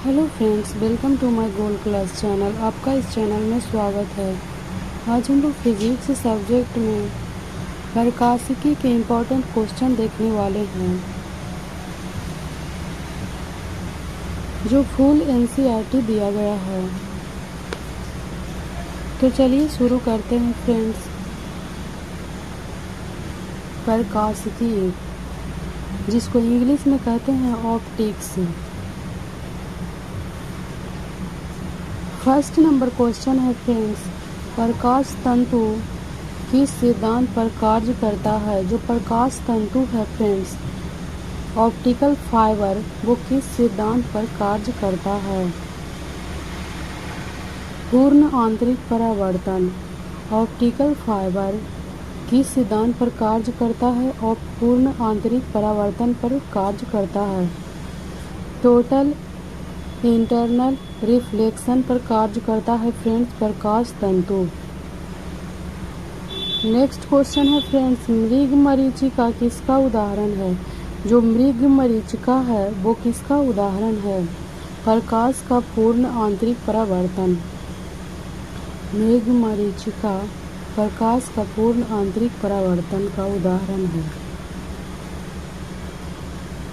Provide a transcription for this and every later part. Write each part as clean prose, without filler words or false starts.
Hello friends, welcome to my gold class channel. आपका इस channel में स्वागत है। आज हम लोग फिजिक्स सब्जेक्ट में प्रकाशिकी के इम्पोर्टेंट क्वेश्चन देखने वाले हैं, जो फुल एनसीईआरटी दिया गया है। तो चलिए शुरू करते हैं फ्रेंड्स। प्रकाशिकी, जिसको इंग्लिश में कहते हैं ऑप्टिक्स। फर्स्ट नंबर क्वेश्चन है फ्रेंड्स, प्रकाश तंतु किस सिद्धांत पर कार्य करता है? जो प्रकाश तंतु है फ्रेंड्स, ऑप्टिकल फाइबर, वो किस सिद्धांत पर कार्य करता है? पूर्ण आंतरिक परावर्तन। ऑप्टिकल फाइबर किस सिद्धांत पर कार्य करता है? और पूर्ण आंतरिक परावर्तन पर कार्य करता है। टोटल इंटरनल रिफ्लेक्शन पर कार्य करता है फ्रेंड्स प्रकाश तंतु। नेक्स्ट क्वेश्चन है फ्रेंड्स, मृग मरीचिका किसका उदाहरण है? जो मृग मरीचिका है वो किसका उदाहरण है? प्रकाश का पूर्ण आंतरिक परावर्तन। मृग मरीचिका प्रकाश का पूर्ण आंतरिक परावर्तन का उदाहरण है।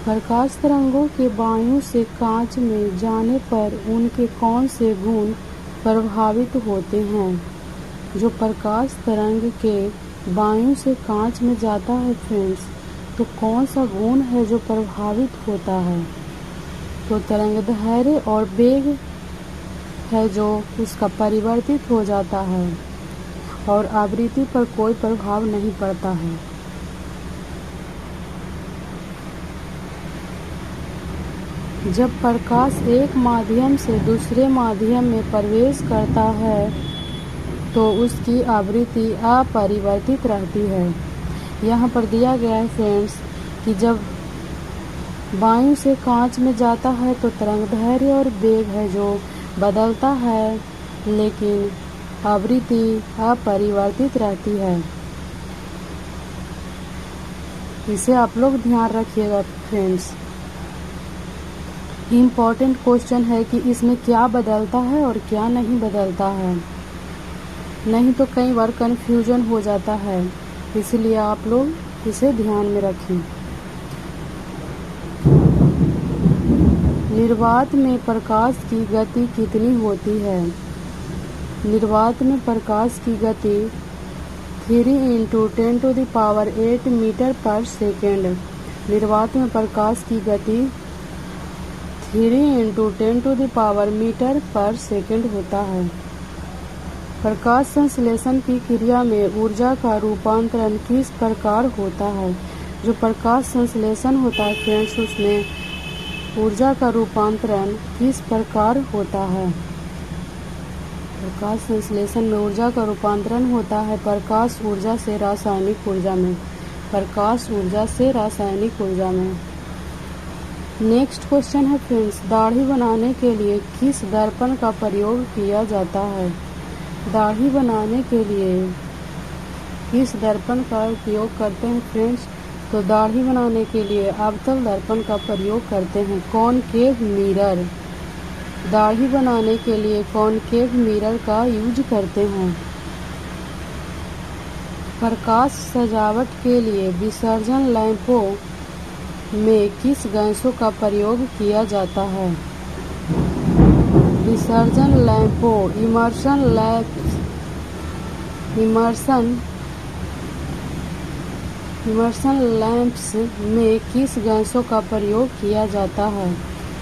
प्रकाश तरंगों के वायु से कांच में जाने पर उनके कौन से गुण प्रभावित होते हैं? जो प्रकाश तरंग के वायु से कांच में जाता है फ्रेंड्स, तो कौन सा गुण है जो प्रभावित होता है? तो तरंगदैर्घ्य और वेग है जो उसका परिवर्तित हो जाता है, और आवृत्ति पर कोई प्रभाव नहीं पड़ता है। जब प्रकाश एक माध्यम से दूसरे माध्यम में प्रवेश करता है तो उसकी आवृत्ति अपरिवर्तित रहती है। यहाँ पर दिया गया है फ्रेंड्स कि जब वायु से कांच में जाता है तो तरंगदैर्घ्य और वेग है जो बदलता है, लेकिन आवृत्ति अपरिवर्तित रहती है। इसे आप लोग ध्यान रखिएगा फ्रेंड्स। इम्पॉर्टेंट क्वेश्चन है कि इसमें क्या बदलता है और क्या नहीं बदलता है, नहीं तो कई बार कन्फ्यूजन हो जाता है, इसलिए आप लोग इसे ध्यान में रखें। निर्वात में प्रकाश की गति कितनी होती है? निर्वात में प्रकाश की गति 3 × 10⁸ मीटर पर सेकेंड। निर्वात में प्रकाश की गति 3 × 10⁻⁰ मीटर पर सेकेंड होता है। प्रकाश संश्लेषण की क्रिया में ऊर्जा का रूपांतरण किस प्रकार होता है? जो प्रकाश संश्लेषण होता है फ्रेंड्स, उसमें ऊर्जा का रूपांतरण किस प्रकार होता है? प्रकाश संश्लेषण में ऊर्जा का रूपांतरण होता है प्रकाश ऊर्जा से रासायनिक ऊर्जा में। प्रकाश ऊर्जा से रासायनिक ऊर्जा में। नेक्स्ट क्वेश्चन है फ्रेंड्स, दाढ़ी बनाने के लिए किस दर्पण का प्रयोग किया जाता है? दाढ़ी बनाने के लिए किस दर्पण का उपयोग करते हैं फ्रेंड्स? तो दाढ़ी बनाने के लिए अवतल दर्पण का प्रयोग करते हैं, कॉनकेव मिरर। दाढ़ी बनाने के लिए कॉनकेव मिरर का यूज करते हैं। प्रकाश सजावट के लिए विसर्जन लैंपों में किस गैसों का प्रयोग किया जाता है? विसर्जन लैंपों, इमर्शन लैंप्स में किस गैसों का प्रयोग किया जाता है?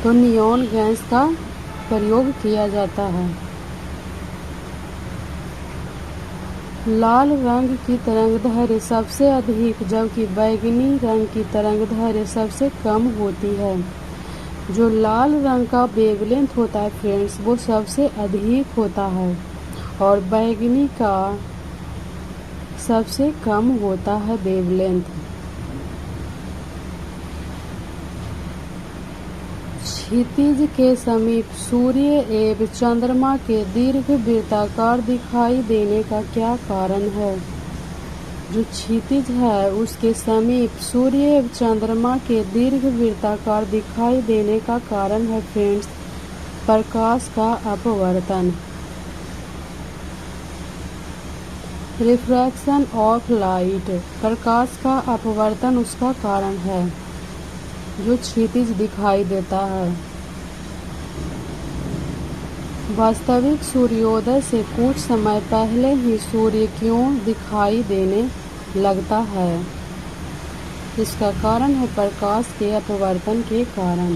तो नियॉन गैस का प्रयोग किया जाता है। लाल रंग की तरंगदैर्घ्य सबसे अधिक जबकि बैंगनी रंग की तरंगदैर्घ्य सबसे कम होती है। जो लाल रंग का वेवलेंथ होता है फ्रेंड्स, वो सबसे अधिक होता है, और बैंगनी का सबसे कम होता है वेवलेंथ। क्षितिज के समीप सूर्य एवं चंद्रमा के दीर्घ वृत्ताकार दिखाई देने का क्या कारण है? जो क्षितिज है उसके समीप सूर्य एवं चंद्रमा के दीर्घ वृत्ताकार दिखाई देने का कारण है फ्रेंड्स प्रकाश का अपवर्तन। रिफ्रैक्शन ऑफ लाइट, प्रकाश का अपवर्तन उसका कारण है जो क्षितिज दिखाई देता है। वास्तविक सूर्योदय से कुछ समय पहले ही सूर्य क्यों दिखाई देने लगता है? इसका कारण है प्रकाश के अपवर्तन के कारण।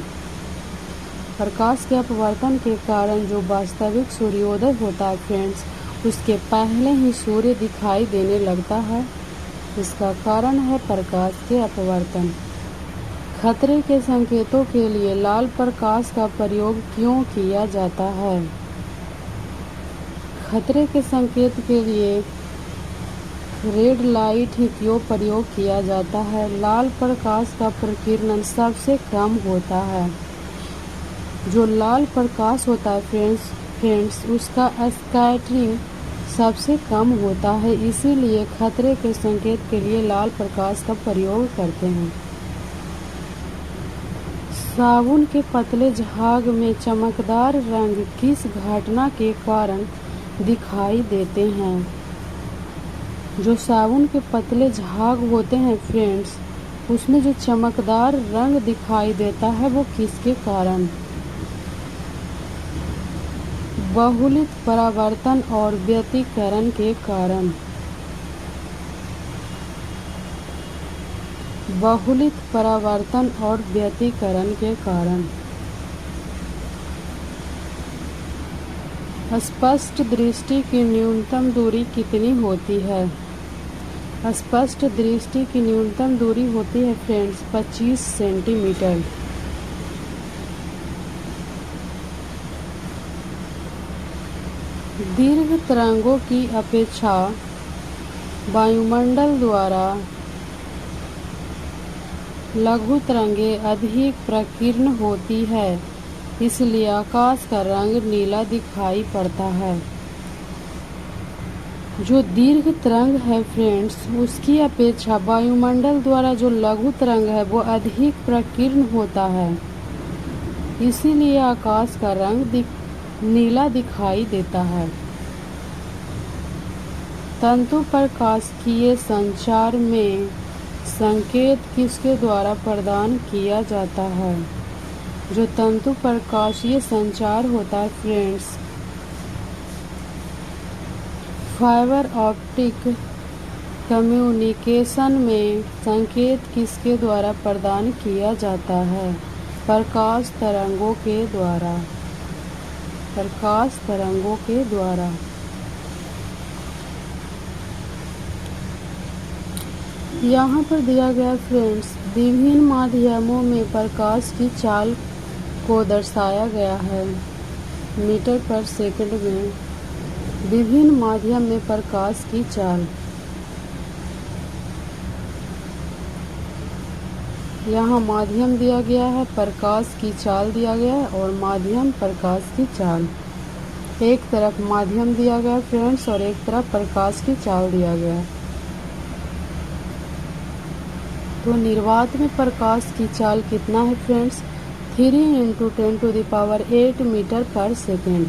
प्रकाश के अपवर्तन के कारण जो वास्तविक सूर्योदय होता है फ्रेंड्स, उसके पहले ही सूर्य दिखाई देने लगता है। इसका कारण है प्रकाश के अपवर्तन। खतरे के संकेतों के लिए लाल प्रकाश का प्रयोग क्यों किया जाता है? खतरे के संकेत के लिए रेड लाइट ही क्यों प्रयोग किया जाता है? लाल प्रकाश का प्रकीर्णन सबसे कम होता है। जो लाल प्रकाश होता है फ्रेंड्स उसका स्कैटरिंग सबसे कम होता है, इसीलिए खतरे के संकेत के लिए लाल प्रकाश का प्रयोग करते हैं। साबुन के पतले झाग में चमकदार रंग किस घटना के कारण दिखाई देते हैं? जो साबुन के पतले झाग होते हैं फ्रेंड्स, उसमें जो चमकदार रंग दिखाई देता है वो किसके कारण? बहुलित परावर्तन और व्यतिकरण के कारण। बहुलित परावर्तन और व्यतिकरण के कारण। स्पष्ट दृष्टि की न्यूनतम दूरी कितनी होती है? स्पष्ट दृष्टि की न्यूनतम दूरी होती है फ्रेंड्स 25 सेंटीमीटर। दीर्घ तरंगों की अपेक्षा वायुमंडल द्वारा लघु तरंगें अधिक प्रकीर्ण होती है, इसलिए आकाश का रंग नीला दिखाई पड़ता है। जो दीर्घ तरंग है फ्रेंड्स, उसकी अपेक्षा वायुमंडल द्वारा जो लघु तरंग है वो अधिक प्रकीर्ण होता है, इसीलिए आकाश का रंग नीला दिखाई देता है। तंतु प्रकाशिकीय संचार में संकेत किसके द्वारा प्रदान किया जाता है? जो तंतु प्रकाशीय संचार होता है फ्रेंड्स, फाइबर ऑप्टिक कम्युनिकेशन में संकेत किसके द्वारा प्रदान किया जाता है? प्रकाश तरंगों के द्वारा। प्रकाश तरंगों के द्वारा। यहाँ पर दिया गया फ्रेंड्स विभिन्न माध्यमों में प्रकाश की चाल को दर्शाया गया है मीटर पर सेकंड में। विभिन्न माध्यम में प्रकाश की चाल। यहाँ माध्यम दिया गया है, प्रकाश की चाल दिया गया है और माध्यम प्रकाश की चाल। एक तरफ माध्यम दिया गया फ्रेंड्स और एक तरफ प्रकाश की चाल दिया गया। तो निर्वात में प्रकाश की चाल कितना है फ्रेंड्स? 3 × 10⁸ मीटर पर सेकेंड।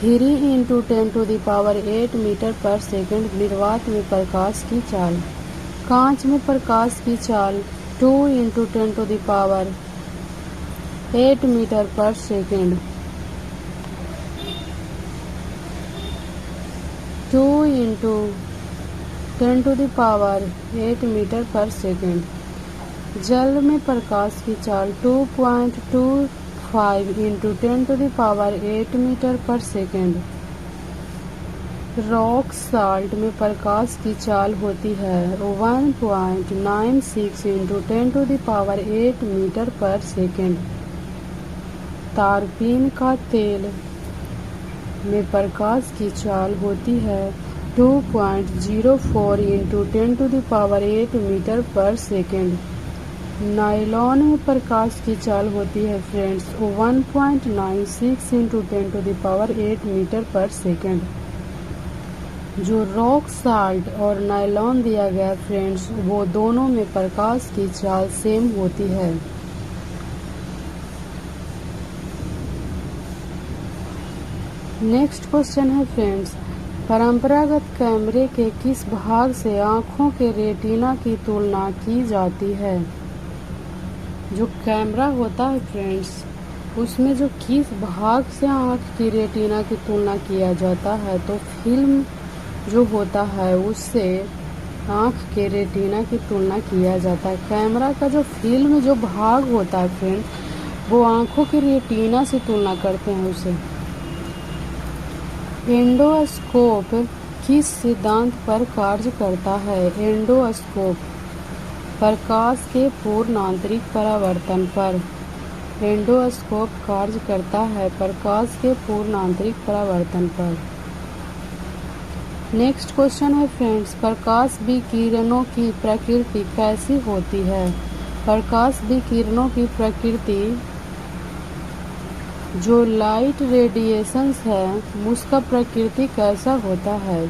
3 × 10⁸ मीटर पर सेकेंड निर्वात में प्रकाश की चाल। कांच में प्रकाश की चाल 2 × 10⁸ मीटर पर सेकेंड। 2 × 10⁸ मीटर पर सेकेंड। जल में प्रकाश की चाल 2.25 × 10⁸ मीटर पर सेकेंड। रॉक साल्ट में प्रकाश की चाल होती है 1.96 × 10⁸ मीटर पर सेकेंड। तारपीन का तेल में प्रकाश की चाल होती है 2.04 × 10⁸ मीटर पर सेकेंड। नायलॉन में प्रकाश की चाल होती है फ्रेंड्स 1.96 × 10⁸ मीटर पर सेकेंड। जो रॉक साल्ट और नायलॉन दिया गया फ्रेंड्स, वो दोनों में प्रकाश की चाल सेम होती है। नेक्स्ट क्वेश्चन है फ्रेंड्स, परंपरागत कैमरे के किस भाग से आँखों के रेटिना की तुलना की जाती है? जो कैमरा होता है फ्रेंड्स, उसमें जो किस भाग से आँख की रेटिना की तुलना किया जाता है, तो फिल्म जो होता है उससे आँख के रेटिना की तुलना किया जाता है। कैमरा का जो फिल्म जो भाग होता है फ्रेंड्स, वो आँखों के रेटिना से तुलना करते हैं उसे। एंडोस्कोप किस सिद्धांत पर कार्य करता है? एंडोस्कोप प्रकाश के पूर्ण आंतरिक परावर्तन पर। एंडोस्कोप कार्य करता है प्रकाश के पूर्ण आंतरिक परावर्तन पर। नेक्स्ट क्वेश्चन है फ्रेंड्स, प्रकाश विकिरणों की प्रकृति कैसी होती है? प्रकाश विकिरणों की प्रकृति जो लाइट रेडिएशंस है उसका प्रकृति कैसा होता है?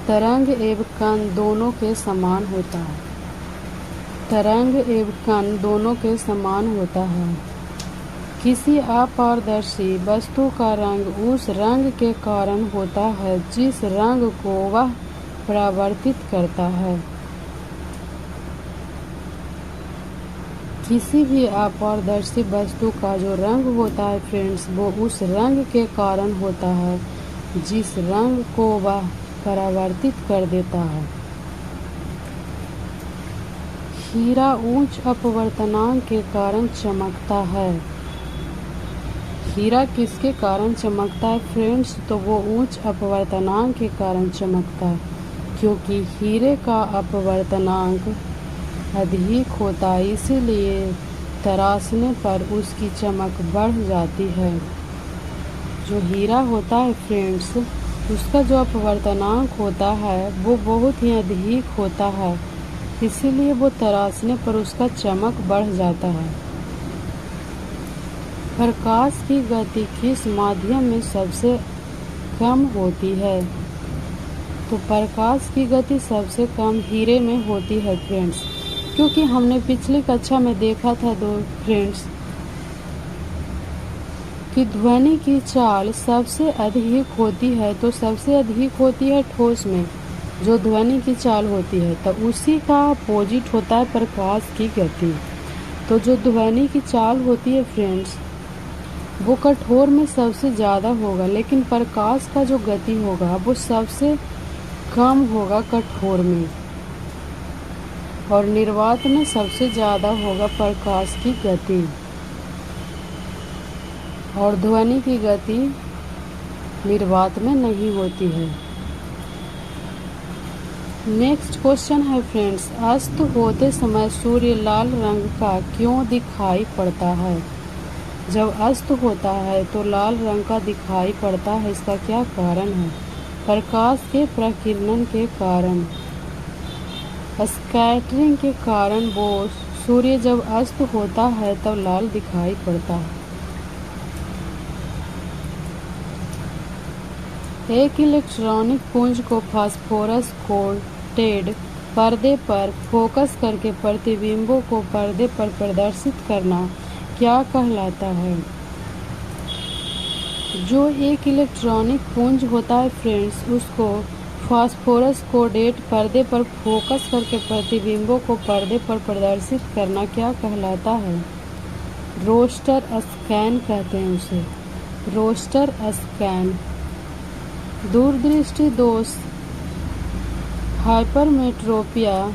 तरंग एवं कण दोनों के समान होता है। तरंग एवं कण दोनों के समान होता है। किसी अपारदर्शी वस्तु का रंग उस रंग के कारण होता है जिस रंग को वह परावर्तित करता है। किसी भी अपारदर्शी वस्तु का जो रंग होता है फ्रेंड्स, वो उस रंग के कारण होता है जिस रंग को वह परावर्तित कर देता है। हीरा उच्च अपवर्तनांक के कारण चमकता है। हीरा किसके कारण चमकता है फ्रेंड्स? तो वो उच्च अपवर्तनांक के कारण चमकता है, क्योंकि हीरे का अपवर्तनांक अधिक होता है, इसीलिए तराशने पर उसकी चमक बढ़ जाती है। जो हीरा होता है फ्रेंड्स, उसका जो अपवर्तनांक होता है वो बहुत ही अधिक होता है, इसीलिए वो तराशने पर उसका चमक बढ़ जाता है। प्रकाश की गति किस माध्यम में सबसे कम होती है? तो प्रकाश की गति सबसे कम हीरे में होती है फ्रेंड्स, क्योंकि हमने पिछली कक्षा में देखा था फ्रेंड्स कि ध्वनि की चाल सबसे अधिक होती है, तो सबसे अधिक होती है ठोस में जो ध्वनि की चाल होती है, तो उसी का अपोजिट होता है प्रकाश की गति। तो जो ध्वनि की चाल होती है फ्रेंड्स, वो कठोर में सबसे ज़्यादा होगा, लेकिन प्रकाश का जो गति होगा वो सबसे कम होगा कठोर में, और निर्वात में सबसे ज़्यादा होगा प्रकाश की गति, और ध्वनि की गति निर्वात में नहीं होती है। नेक्स्ट क्वेश्चन है फ्रेंड्स, अस्त होते समय सूर्य लाल रंग का क्यों दिखाई पड़ता है? जब अस्त होता है तो लाल रंग का दिखाई पड़ता है, इसका क्या कारण है? प्रकाश के प्रकीर्णन के कारण, स्कैटरिंग के कारण वो सूर्य जब अस्त होता है तब लाल दिखाई पड़ता है। एक इलेक्ट्रॉनिक पुंज को फास्फोरस कोटेड पर्दे पर फोकस करके प्रतिबिंबों को पर्दे पर प्रदर्शित करना क्या कहलाता है? जो एक इलेक्ट्रॉनिक पुंज होता है फ्रेंड्स, उसको फास्फोरस कोटेड पर्दे पर फोकस करके प्रतिबिंबों को पर्दे पर प्रदर्शित करना क्या कहलाता है? रोस्टर स्कैन कहते हैं उसे, रोस्टर स्कैन। दूरदृष्टि दोष हाइपरमेट्रोपिया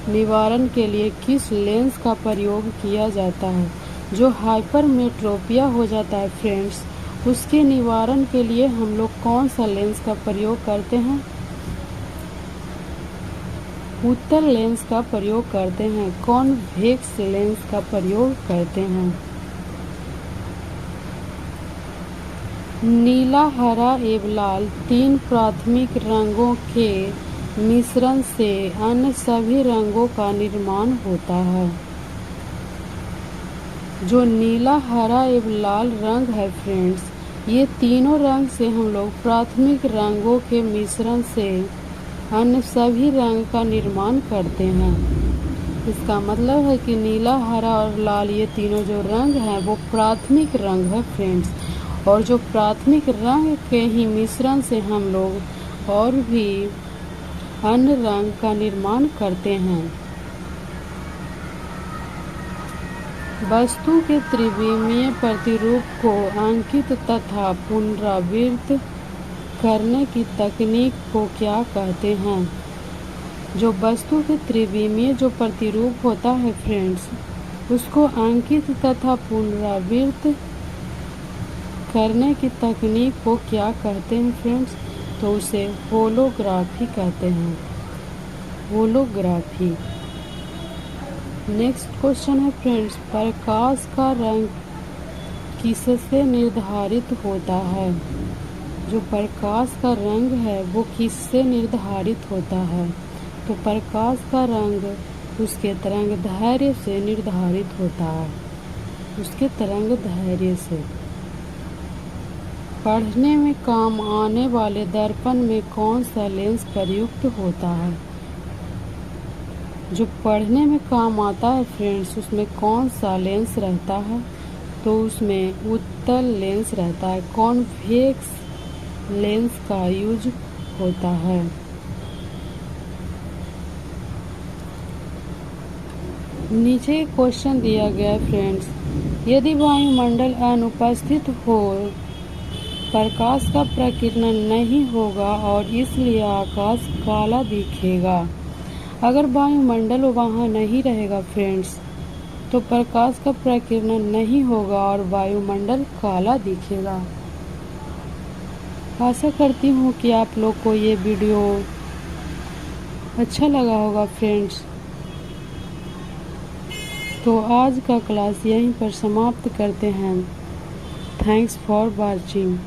निवारण के लिए किस लेंस का प्रयोग किया जाता है? जो हाइपरमेट्रोपिया हो जाता है फ्रेंड्स, उसके निवारण के लिए हम लोग कौन सा लेंस का प्रयोग करते हैं? उत्तल लेंस का प्रयोग करते हैं, कॉन्वेक्स लेंस का प्रयोग करते हैं। नीला, हरा एवं लाल तीन प्राथमिक रंगों के मिश्रण से अन्य सभी रंगों का निर्माण होता है। जो नीला, हरा एवं लाल रंग है फ्रेंड्स, ये तीनों रंग से हम लोग प्राथमिक रंगों के मिश्रण से अन्य सभी रंग का निर्माण करते हैं। इसका मतलब है कि नीला, हरा और लाल ये तीनों जो रंग हैं वो प्राथमिक रंग है फ्रेंड्स, और जो प्राथमिक रंग के ही मिश्रण से हम लोग और भी अन्य रंग का निर्माण करते हैं। वस्तु के त्रिविमीय प्रतिरूप को अंकित तथा पुनरावृत्त करने की तकनीक को क्या कहते हैं? जो वस्तु के त्रिविमीय जो प्रतिरूप होता है फ्रेंड्स, उसको अंकित तथा पुनरावृत्त करने की तकनीक को क्या कहते हैं फ्रेंड्स? तो उसे होलोग्राफी कहते हैं, होलोग्राफी। नेक्स्ट क्वेश्चन है फ्रेंड्स, प्रकाश का रंग किससे निर्धारित होता है? जो प्रकाश का रंग है वो किससे निर्धारित होता है? तो प्रकाश का रंग उसके तरंग दैर्घ्य से निर्धारित होता है, उसके तरंग दैर्घ्य से। पढ़ने में काम आने वाले दर्पण में कौन सा लेंस प्रयुक्त होता है? जो पढ़ने में काम आता है फ्रेंड्स, उसमें कौन सा लेंस रहता है? तो उसमें उत्तल लेंस रहता है, कॉन्वेक्स लेंस का यूज होता है। नीचे क्वेश्चन दिया गया है फ्रेंड्स, यदि वायुमंडल अनुपस्थित हो, प्रकाश का प्रकीर्णन नहीं होगा और इसलिए आकाश काला दिखेगा। अगर वायुमंडल वहाँ नहीं रहेगा फ्रेंड्स, तो प्रकाश का प्रकीर्णन नहीं होगा और वायुमंडल काला दिखेगा। आशा करती हूँ कि आप लोग को ये वीडियो अच्छा लगा होगा फ्रेंड्स। तो आज का क्लास यहीं पर समाप्त करते हैं। Thanks for watching.